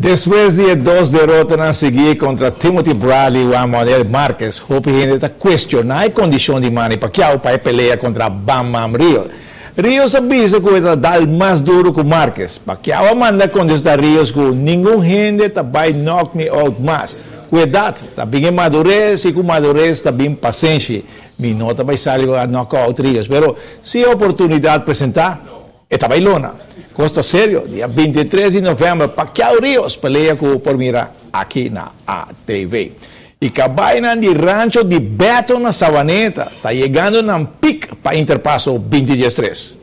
Después de dos derrotas a seguir contra Timothy Bradley e Manuel Marquez, Hope ainda questionar a condição de Manny Pacquiao para pelear contra Bam Bam Rio. Rio sabia que vai dar mais duro que Marquez. Pacquiao manda contestar Rio que nenhum gente vai knock me out mais. Cuidado, está bem madurez e com madurez está bem paciência. Mi nota vai sair a knockout Rio. Pero se a oportunidade apresentar, está bailona. Costa sério, dia 23 de novembro, Pacquiao Rios pelea por mirar aqui na ATV. E cabainan de rancho de Beto na Sabaneta, está chegando na pic para Interpasso 2013.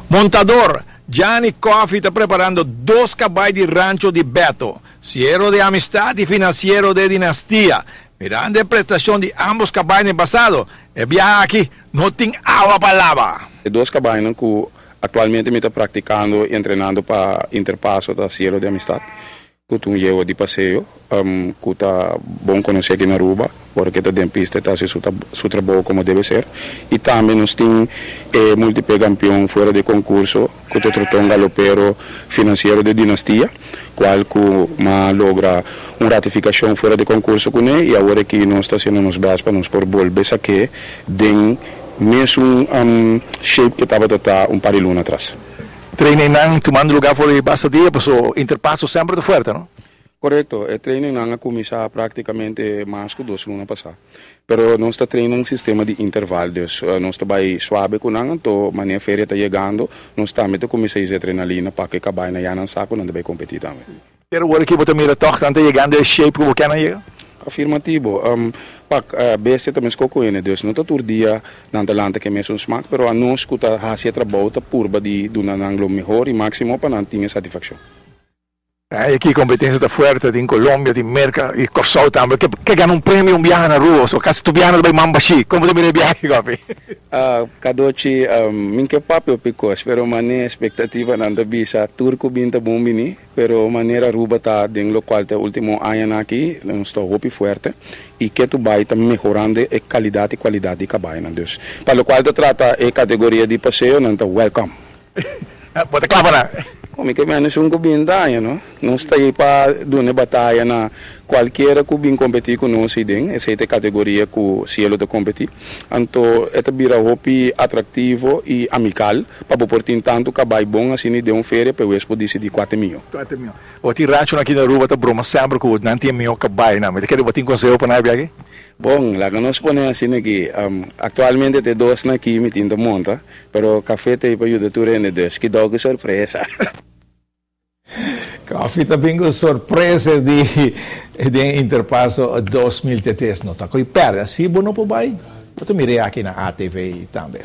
Montador, Gianni Coffey está preparando dos caballos de rancho de Beto, Cielo de Amistad y Financiero de Dinastía. Mirando a prestação de ambos caballos pasado, el viaje aquí no tiene agua para lava. Dos caballos que atualmente me está praticando e treinando para Interpasso da Cielo de Amistad. Que tu llevo de passeio, que está bom conhecer aqui na Aruba, porque está dentista, está fazendo seu trabalho como deve ser. E também nós temos múltiplo campeão fora de concurso, que está tratando um galopero financeiro de dinastia, qual que logra uma ratificação fora de concurso com ele, e agora que nós estamos fazendo nos bases para nos por volver aqui, den mesmo shape que estava par de luna atrás. Training tomando lugar por el base día, pues Interpasso sempre de fuerte, ¿no? Correcto, el training ha comenzado prácticamente más que 2 lunas pasadas. Pero nós está treinando um sistema de intervalos. Nós está bem suave com nós, então a feira está chegando, nós também começamos a adrenalina para que acabar na não saco, não deve competir também. Quero ver que você mira toch, tanto chegando a shape que você não chega? Afirmativo. Bestia também escolhe ele, dus não todo dia na talanta que mesmo smaak, pero a nós que está fazendo trabalho tá purba de do nananglo melhor e máximo para não ter satisfação. Aqui competência está forte, em Colômbia, em Merca e Corsol também, que ganha um prêmio viaje na rua, ou caso tu viaje vai mambaxi, como tu mira viaje, Coffey? Kadochi, minha papel picos, pero mané expectativa nanda bisa turco binta bombini, pero maneira Aruba tá den local te último ano aqui, nós está hopi forte e que tu vai tá melhorando a qualidade de cabaina, dus. Para lo qual te trata a categoria de passeio, nanda welcome. Bota clava na. Como que menos cubindaia, não? Não está aí para dar batalha na qualquer cubin competir com nós idem, essa é a categoria que o cielo de competir. Então, é vira hopi atrativo e amical para portar tanto que vai bom assim de feira para o expo decidir 4 mil. 4 mil. O ti rancho aqui na Aruba tá broma sempre com o nanti mil cabai na, mas quero botar conselho para na viagem. Bom, lá que nós ponemos assim aqui, atualmente tem 2 aqui me tinta monta, pero café tem para ajudar tu rende 2, que dá que surpresa. Coffey também com surpresa de Interpasso 2013. Não está com perda, se bom não pode, eu mirei aqui na ATV também.